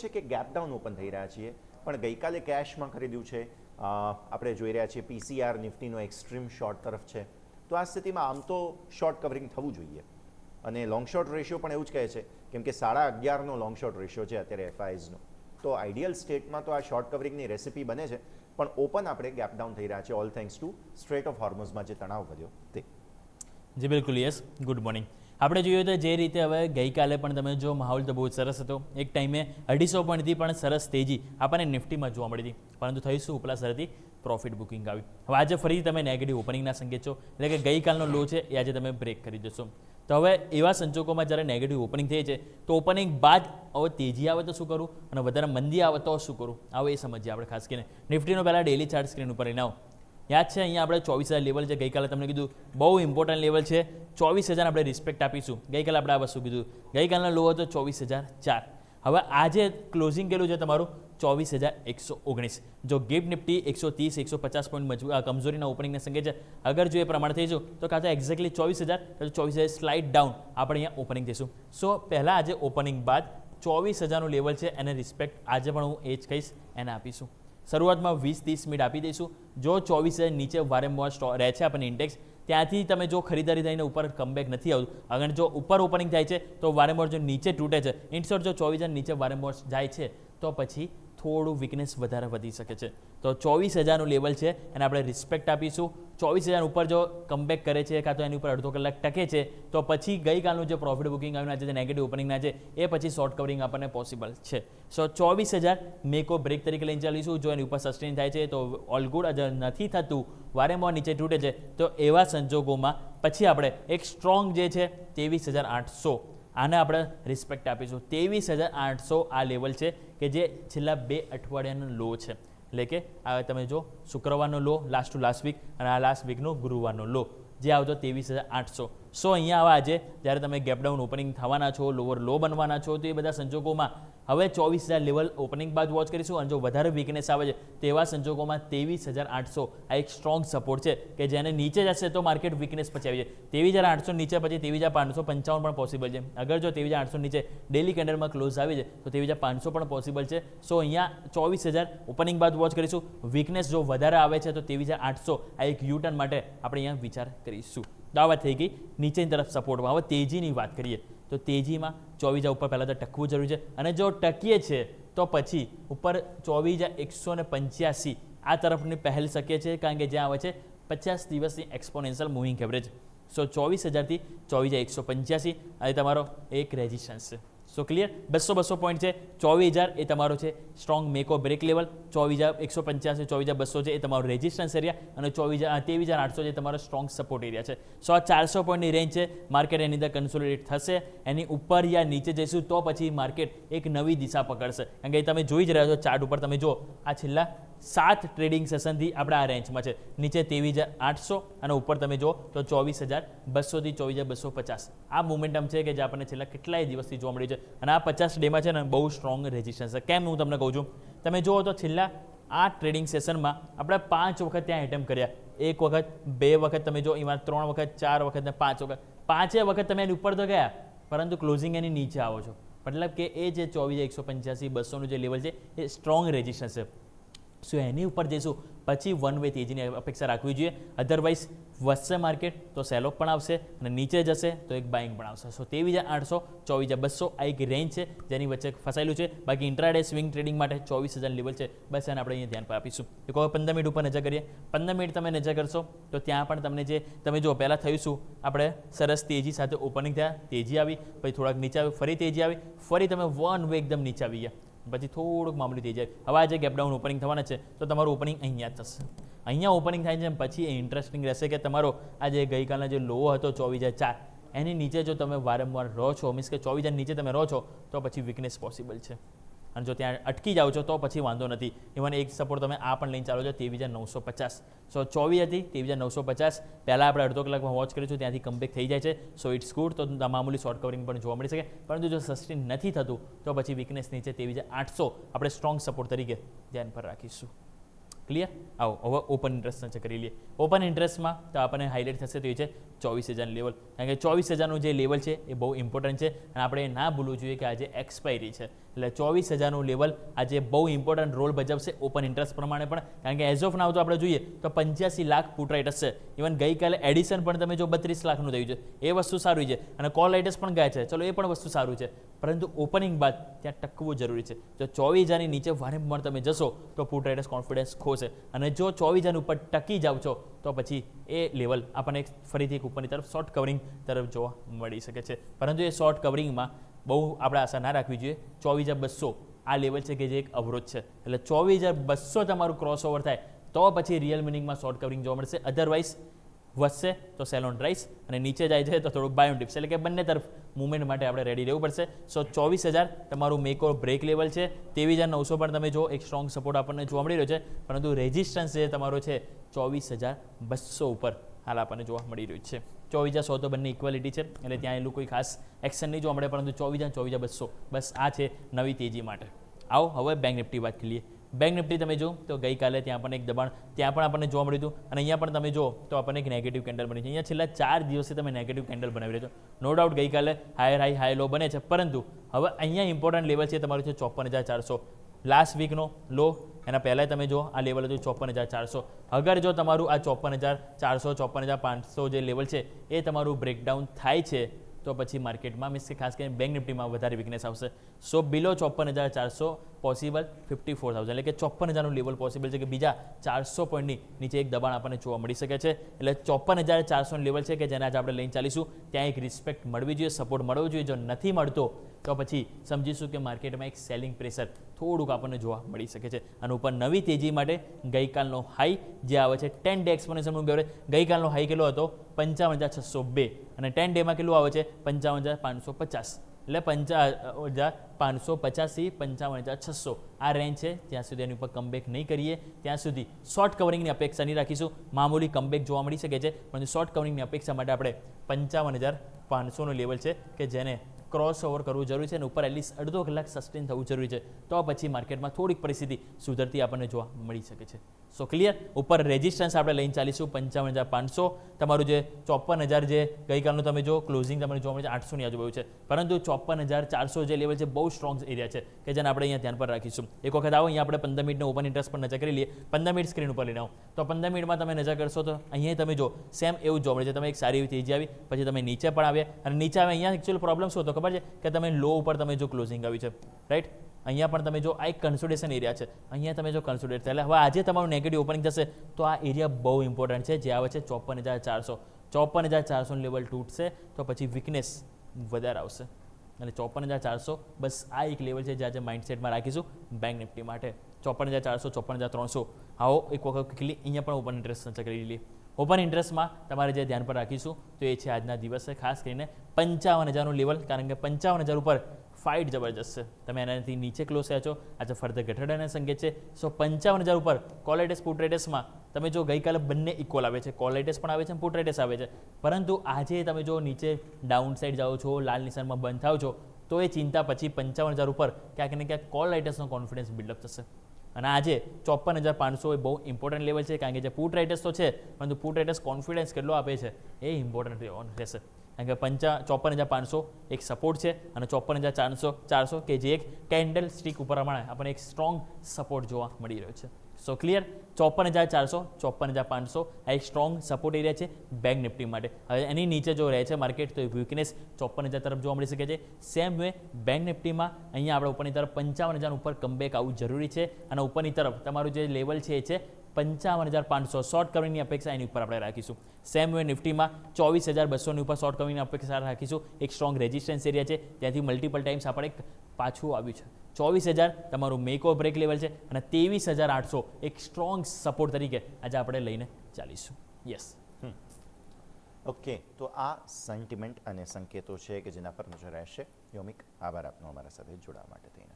છે કે gap down open થઈ રહ્યા છીએ, પણ ગઈકાલે કેશમાં ખરીદ્યું છે. આપણે જોઈ રહ્યા છીએ પીસીઆર નિફ્ટીનો એક્સ્ટ્રીમ શોર્ટ તરફ છે. તો આ સ્થિતિમાં આમ તો શોર્ટ કવરિંગ થવું જોઈએ, અને લોંગ શોર્ટ રેશિયો પણ એવું જ કહે છે, કેમ કે 11.5નો લોંગ શોર્ટ રેશિયો છે અત્યારે એફઆઈઝનો. તો આઈડિયલ સ્ટેટમાં તો આ શોર્ટ કવરિંગની રેસિપી બને છે, પણ ઓપન આપણે ગેપ ડાઉન થઈ રહ્યા છે all thanks to strait of હોર્મુઝમાં જે તણાવ વધ્યો તે. જી બિલકુલ, યસ. Good morning. આપણે જોઈએ તો જે રીતે હવે ગઈકાલે પણ તમે જો માહોલ તો બહુ જ સરસ હતો. એક ટાઈમે 250 પોઈન્ટથી પણ સરસ તેજી આપણને નિફ્ટીમાં જોવા મળી હતી, પરંતુ થઈશું ઉપલા સ્તરથી પ્રોફિટ બુકિંગ આવી. હવે આજે ફરી તમે નેગેટિવ ઓપનિંગના સંકેત છો, એટલે કે ગઈકાલનો લો છે એ આજે તમે બ્રેક કરી જશો. તો હવે એવા સંજોગોમાં જ્યારે નેગેટિવ ઓપનિંગ થઈ છે, તો ઓપનિંગ બાદ હવે તેજી આવે તો શું કરું અને વધારે મંદી આવે તો શું કરું, હવે એ સમજીએ આપણે. ખાસ કરીને નિફ્ટીનો પહેલાં ડેલી ચાર્ટ સ્ક્રીન ઉપર લઈને આવો. યાદ છે અહીંયા આપણે 24,000 લેવલ છે, ગઈકાલે તમને કીધું બહુ ઇમ્પોર્ટન્ટ લેવલ છે. 24,000 આપણે રિસ્પેક્ટ આપીશું. ગઈકાલે આપણે આ વસ્તુ કીધું. ગઈકાલનો લો હતો 24,004. હવે આજે ક્લોઝિંગ કેટલું છે તમારું? 24,119. જો ગિફ્ટ નિફ્ટી 130 150 પોઈન્ટ કમજોરીના ઓપનિંગના સંકેત છે. અગર જો એ પ્રમાણે થઈશું તો કાં તો એક્ઝેક્ટલી 24,000 તો 24,000 સ્લાઇડ ડાઉન આપણે અહીંયા ઓપનિંગ થઈશું. સો પહેલાં આજે ઓપનિંગ બાદ 24,000નું લેવલ છે એને રિસ્પેક્ટ આજે પણ હું એ જ કહીશ, એને આપીશું. શરૂઆતમાં 20-30 મિનિટ આપી દઈશું. જો 24,000 નીચે વારંવાર રહે છે આપણને ઇન્ડેક્સ, ત્યાંથી તમે જો ખરીદારી થઈને ઉપર કમબેક નથી આવતું, અગર જો ઉપર ઓપનિંગ થાય છે તો વારંવાર જો નીચે તૂટે છે, ઇનશોર્ટ જો 24,000 નીચે વારંવાર જાય છે તો પછી થોડું વીકનેસ વધારે વધી શકે છે. તો 24,000નું લેવલ છે એને આપણે રિસ્પેક્ટ આપીશું. 24,000 ઉપર જો કમબેક કરે છે કાં તો એની ઉપર અડધો કલાક ટકે છે તો પછી ગઈકાલનું જે પ્રોફિટ બુકિંગ આવ્યું આજે જે નેગેટિવ ઓપનિંગના છે એ પછી શોર્ટ કવરિંગ આપણને પોસિબલ છે. સો 24,000 મેકો બ્રેક તરીકે લઈને ચાલીશું. જો એની ઉપર સસ્ટેન થાય છે તો ઓલ ગુડ. અગર નથી થતું, વારંવાર નીચે તૂટે છે, તો એવા સંજોગોમાં પછી આપણે એક સ્ટ્રોંગ જે છે 23,800 આને આપણે રિસ્પેક્ટ આપીશું. 23,800 આ લેવલ છે કે જે છેલ્લા 2 અઠવાડિયાનો લો છે. એટલે કે આ તમે જો શુક્રવારનો લો લાસ્ટ ટુ લાસ્ટ વીક અને આ લાસ્ટ વીકનો ગુરુવારનો લો જે આવતો 23,800. સો અહીંયા આવા આજે જ્યારે તમે ગેપડાઉન ઓપનિંગ થવાના છો, લોવર લો બનવાના છો, તો એ બધા સંજોગોમાં હવે 24,000 લેવલ ઓપનિંગ બાદ વોચ કરીશું. અને જો વધારે વીકનેસ આવે છે તો એવા સંજોગોમાં 23,800 આ એક સ્ટ્રોંગ સપોર્ટ છે કે જેને નીચે જશે તો માર્કેટ વીકનેસ પછી આવી જાય. 23,800 નીચે પછી 23,555 પણ પોસિબલ છે. અગર જો 23,800 નીચે ડેલી કેન્ડલમાં ક્લોઝ આવી જાય તો 23,500 પણ પોસિબલ છે. સો અહીંયા 24,000 ઓપનિંગ બાદ વોચ કરીશું. વીકનેસ જો વધારે આવે છે તો 23,800 આ એક યુટર્ન માટે આપણે અહીંયા વિચાર કરીશું. તો આ વાત થઈ ગઈ નીચેની તરફ સપોર્ટમાં. હવે તેજીની વાત કરીએ તો તેજીમાં 24,000 ઉપર પહેલાં તો ટકવું જરૂરી છે, અને જો ટકીએ છે તો પછી ઉપર 24,185 આ તરફની પહેલ શક્ય છે, કારણ કે જ્યાં આવે છે 50 દિવસની એક્સપોનેન્શિયલ મૂવિંગ એવરેજ. સો 24,000થી 24,185 આ તમારો એક રેઝિસ્ટન્સ છે. સો ક્લિયર? 200 પોઈન્ટ છે. 24,000 એ તમારો છે સ્ટ્રોંગ મેકો બ્રેક લેવલ. 24,185 24,200 છે એ તમારો રેઝિસ્ટન્સ એરિયા, અને 23,800 જે તમારો સ્ટ્રોંગ સપોર્ટ એરિયા છે. સો આ 400 પોઈન્ટની રેન્જ છે. માર્કેટ એની અંદર કન્સોલિડેટ થશે. એની ઉપર યા નીચે જઈશું તો પછી માર્કેટ એક નવી દિશા પકડશે. કારણ કે તમે જોઈ જ રહ્યા છો ચાર્ટ ઉપર, તમે જો આ છેલ્લા 7 ટ્રેડિંગ સેશનથી આપણે આ રેન્જમાં છે. નીચે 23,800 અને ઉપર તમે જો તો 24,200થી 24,250 આ મોમેન્ટમ છે કે જે આપણને છેલ્લા કેટલાય દિવસથી જોવા મળી છે. અને આ 50 ડેમાં છે ને બહુ સ્ટ્રોંગ રેઝિસ્ટન્સ છે. કેમ હું તમને કહું છું, તમે જુઓ તો છેલ્લા આ ટ્રેડિંગ સેશનમાં આપણે 5 વખત ત્યાં એટેમ્પ કર્યા. 1 વખત, 2 વખત, તમે જો એમાં 3 વખત, 4 વખત ને 5 વખત. 5 વખત તમે એની ઉપર તો ગયા, પરંતુ ક્લોઝિંગ એની નીચે આવો છો. મતલબ કે એ જે 24,185 200નું જે લેવલ છે એ સ્ટ્રોંગ રેઝિસ્ટન્સ છે. સો એની ઉપર જઈશું પછી વન વે તેજીની અપેક્ષા રાખવી જોઈએ. અધરવાઇઝ વધશે માર્કેટ તો સેલ ઓફ પણ આવશે, અને નીચે જશે તો એક બાઇંગ પણ આવશે. સો 23,800 24,200 આ એક રેન્જ છે જેની વચ્ચે ફસાયેલું છે. બાકી ઇન્ટ્રાડે સ્વિંગ ટ્રેડિંગ માટે 24,000 લેવલ છે. બસ એને આપણે અહીંયા ધ્યાન પર આપીશું. એક વખત 15 મિનિટ ઉપર નજર કરીએ. 15 મિનિટ તમે નજર કરશો તો ત્યાં પણ તમને જે તમે જો પહેલાં થઈશું આપણે સરસ તેજી સાથે ઓપનિંગ થયા, તેજી આવી, પછી થોડાક નીચે આવ્યું, ફરી તેજી આવી, ફરી તમે વન વે એકદમ નીચે આવી ગયા, પછી થોડુંક મામૂલી થઈ જાય. હવે આજે ગેપડાઉન ઓપનિંગ થવાના છે તો તમારું ઓપનિંગ અહીંયા થશે. અહીંયા ઓપનિંગ થાય છે પછી એ ઇન્ટરેસ્ટિંગ રહેશે કે તમારો આજે ગઈકાલના જે લો હતો 24,004 એની નીચે જો તમે વારંવાર રહો છો, મીન્સ કે 24,000 નીચે તમે રહો છો તો પછી વીકનેસ પોસિબલ છે. અને જો ત્યાં અટકી જાઓ છો તો પછી વાંધો નથી. ઇવન એક સપોર્ટ તમે આ પણ લઈને ચાલો છો 23,950. સો 24 હતી 23,950 પહેલાં આપણે અડધો કલાકમાં વોચ કરીશું, ત્યાંથી કમબેક થઈ જાય છે. So it's good. તો મામૂલી શોર્ટ કવરિંગ પણ જોવા મળી શકે, પરંતુ જો સસ્ટેન નથી થતું તો પછી વીકનેસ નીચે 23,800 આપણે સ્ટ્રોંગ સપોર્ટ તરીકે ધ્યાન પર રાખીશું. ક્લિયર? આવો હવે ઓપન ઇન્ટરેસ્ટ કરી લઈએ. ઓપન ઇન્ટરેસ્ટમાં તો આપણને હાઇલાઇટ થશે તો એ છે 24,000 લેવલ, કારણ કે 24,000નું જે લેવલ છે એ બહુ ઇમ્પોર્ટન્ટ છે અને આપણે ના ભૂલવું જોઈએ કે આજે એક્સપાયરી છે, એટલે 24,000નું લેવલ આજે બહુ ઇમ્પોર્ટન્ટ રોલ ભજવશે ઓપન ઇન્ટરેસ્ટ પ્રમાણે પણ, કારણ કે એઝ ઓફ નાવ તો આપણે જોઈએ તો 85 લાખ પુટ રાઇટર્સ છે. ઇવન ગઈકાલે એડિશન પણ તમે જો 32 લાખનું થયું છે, એ વસ્તુ સારી છે, અને કોલ રાઇટર્સ પણ ગયા છે, ચલો એ પણ વસ્તુ સારું છે, પરંતુ ઓપનિંગ બાદ ત્યાં ટકવું જરૂરી છે. જો 24,000ની નીચે વારંવાર તમે જશો તો પુટ રાઇટર્સ કોન્ફિડન્સ ખોશે, અને જો 24,000 ઉપર ટકી જાવ છો તો પછી એ લેવલ આપણને ફરીથી એક ઉપરની તરફ શોર્ટ કવરિંગ તરફ જોવા મળી શકે છે. પરંતુ એ શોર્ટ કવરિંગમાં બહુ આપણે આશા ના રાખવી જોઈએ. 24,200 આ લેવલ છે કે જે એક અવરોધ છે, એટલે 24,200 તમારું ક્રોસ ઓવર થાય તો પછી રિયલ મિનિંગમાં શોર્ટ કવરિંગ જોવા મળશે. અધરવાઇઝ વધશે તો સેલ ઓન રાઇસ, અને નીચે જાય છે તો થોડુંક બાય ઓન ડિપ્સ, એટલે કે બંને તરફ મૂવમેન્ટ માટે આપણે રેડી રહેવું પડશે. સો 24,000 તમારું મેક ઓર બ્રેક લેવલ છે. 23,900 પણ તમે જો એક સ્ટ્રોંગ સપોર્ટ આપણને જોવા મળી રહ્યો છે, પરંતુ રેઝિસ્ટન્સ જે તમારો છે 24,200 ઉપર હાલ આપણને જોવા મળી રહ્યું છે. 24,100 તો બંને ઇક્વાલિટી છે, એટલે ત્યાં એટલું કોઈ ખાસ એક્શન નહીં જોવા મળે, પરંતુ 24,200 બસ આ છે નવી તેજી માટે. આવો હવે બેંક નિફ્ટી વાત કરીએ. બેંક નિફ્ટી તમે જો તો ગઈકાલે ત્યાં પણ એક દબાણ ત્યાં પણ આપણને જોવા મળ્યું હતું, અને અહીંયા પણ તમે જો તો આપણને એક નેગેટિવ કેન્ડલ બની છે. અહીંયા છેલ્લા 4 દિવસથી તમે નેગેટિવ કેન્ડલ બનાવી રહ્યો છો. નો ડાઉટ ગઈકાલે હાયર હાઈ હાઈ લો બને છે, પરંતુ હવે અહીંયા ઇમ્પોર્ટન્ટ લેવલ છે તમારું છે 54,400. લાસ્ટ વીકનો લો, એના પહેલાં તમે જો આ લેવલ હતું 54,400. અગર જો તમારું આ 54,400 54,500 જે લેવલ છે એ તમારું બ્રેકડાઉન થાય છે તો પછી માર્કેટમાં મીન્સ કે ખાસ કરીને બેંક નિફ્ટીમાં વધારે વીકનેસ આવશે. સો બિલો 54,400 પોસિબલ 54,000, એટલે કે 54,000નું લેવલ પોસિબલ છે કે બીજા 400 પોઈન્ટની નીચે એક દબાણ આપણને જોવા મળી શકે છે. એટલે 54,400નું લેવલ છે કે જેને આજે આપણે લઈને ચાલીશું. ત્યાં એક રિસ્પેક્ટ મળવી જોઈએ, સપોર્ટ મળવો જોઈએ. જો નથી મળતો તો પછી સમજીશું કે માર્કેટમાં એક સેલિંગ પ્રેશર થોડુંક આપણને જોવા મળી શકે છે. અને ઉપર નવી તેજી માટે ગઈકાલનો હાઈ જે આવે છે 10 ડે એક્સપોનેન્શિયલ મૂવિંગ એવરેજ, ગઈકાલનો હાઈ કેટલો હતો 55,602, અને 10 ડેમાં કેટલું આવે છે 55,550, એટલે 55,550 થી 55,600 આ રેન્જ છે. ત્યાં સુધી એની ઉપર કમબેક નહીં કરીએ ત્યાં સુધી શોર્ટ કવરિંગની અપેક્ષા નહીં રાખીશું. મામૂલી કમબેક જોવા મળી શકે છે, પરંતુ શોર્ટ કવરિંગની અપેક્ષા માટે આપણે 55,500નું લેવલ છે કે જેને ક્રોસ ઓવર કરવું જરૂરી છે, અને ઉપર એટલીસ્ટ અડધો કલાક સસ્ટેન થવું જરૂરી છે, તો પછી માર્કેટમાં થોડીક પરિસ્થિતિ સુધરતી આપણને જોવા મળી શકે છે. સો ક્લિયર. ઉપર રેઝિસ્ટન્સ આપણે લઈને ચાલીશું 55,500. તમારું જે 54,000 જે ગઈકાલનું તમે જો ક્લોઝિંગ તમને જોવા મળે છે 800ની આજુબાજુ છે, પરંતુ 54,400 જે લેવલ છે બહુ સ્ટ્રોંગ એરિયા છે કે જેને આપણે અહીંયા ધ્યાન પર રાખીશું. એક વખત આવો અહીંયા આપણે 15 મિનિટનો ઓપન ઇન્ટરેસ્ટ પર નજર કરી લઈએ. 15 મિનિટ સ્ક્રીન ઉપર લઈને આવો તો 15 મિનિટમાં તમે નજર કરશો તો અહીંયા તમે જો સેમ એવું જોવા મળે છે. તમે એક સારી એવી તેજી આવી, પછી તમે નીચે પણ આવ્યા, અને નીચે આવે અહીંયા એકચ્યુઅલ પ્રોબ્લેમ શું હતો ખબર છે કે તમે લો ઉપર તમે જો ક્લોઝિંગ આવી છે, રાઈટ. અહીંયા પણ તમે જો આ એક કન્સોલિડેશન એરિયા છે, અહીંયા તમે જો કન્સોલિડેટ થાય, એટલે હવે આજે તમારું નેગેટિવ ઓપનિંગ થશે તો આ એરિયા બહુ ઇમ્પોર્ટન્ટ છે જે આવે છે 54,400. 54,400 લેવલ તૂટશે તો પછી વીકનેસ વધારે આવશે, અને 54,400 બસ આ એક લેવલ છે જે આજે માઇન્ડસેટમાં રાખીશું બેંક નિફ્ટી માટે. 54,400 54,300. આવો એક વખત ક્વિકલી અહીંયા પણ ઓપન ઇન્ટરેસ્ટ કરી લઈએ. ઓપન ઇન્ટરેસ્ટમાં તમારે જે ધ્યાન પર રાખીશું તો એ છે આજના દિવસે ખાસ કરીને 55,000નું લેવલ, કારણ કે 55,000 ઉપર ફાઇટ જબરજસ્ત છે. તમે એનાથી નીચે ક્લોઝ થયા છો, આજે ફર્ધર ઘટાડાના સંકેત છે. સો 55,000 ઉપર કોલ રાઇટર્સ પુટ રાઇટર્સમાં તમે જો ગઈકાલે બંને ઇક્વલ આવે છે, કોલ રાઇટર્સ પણ આવે છે, પુટ રાઇટર્સ આવે છે, પરંતુ આજે તમે જો નીચે ડાઉન સાઇડ જાઓ છો, લાલ નિશાનમાં બંધ થાવ છો, તો એ ચિંતા પછી 55,000 ઉપર ક્યાંક ને ક્યાંક કોલ રાઇટર્સનો કોન્ફિડન્સ બિલ્ડઅપ થશે. અને આજે 54,500 એ બહુ ઇમ્પોર્ટન્ટ લેવલ છે, કારણ કે જે પુટ રાઇટર્સ તો છે, પરંતુ પુટ રાઇટર્સ કોન્ફિડન્સ કેટલો આપે છે એ ઇમ્પોર્ટન્ટ રહેશે. કારણ કે 54,500 એક સપોર્ટ છે, અને 54,400 કે જે એક કેન્ડલ સ્ટિક ઉપર પ્રમાણે આપણને એક સ્ટ્રોંગ સપોર્ટ જોવા મળી રહ્યો છે. સો ક્લિયર. 54,400 54,500 આ એક સ્ટ્રોંગ સપોર્ટ એરિયા છે બેંક નિફ્ટી માટે. હવે એની નીચે જો રહે છે માર્કેટ તો વીકનેસ 54,000 તરફ જોવા મળી શકે છે. સેમ વે બેંક નિફ્ટીમાં અહીંયા આપણે ઉપરની તરફ 55,000 ઉપર કમબેક આવવું જરૂરી છે, અને ઉપરની તરફ તમારું જે લેવલ છે એ છે 55,500. શોર્ટ કવરિંગની અપેક્ષા એની ઉપર આપણે રાખીશું. સેમ વે નિફ્ટીમાં 24,200ની ઉપર શોર્ટ કવરિંગની અપેક્ષા રાખીશું. એક સ્ટ્રોંગ રેઝિસ્ટન્સ એરિયા છે, ત્યાંથી મલ્ટિપલ ટાઈમ્સ આપણે એક પાછું આવ્યું છે. 24,000 તમારું મેક ઓર બ્રેક લેવલ છે, અને 23,800 એક સ્ટ્રોંગ સપોર્ટ તરીકે આજે આપણે લઈને ચાલીશું. યસ. ઓકે, તો આ સેન્ટિમેન્ટ અને સંકેતો છે કે જેના પર નજર રહેશે. યોમિક, આભાર આપનો અમારા સાથે જોડાવા માટે થઈને.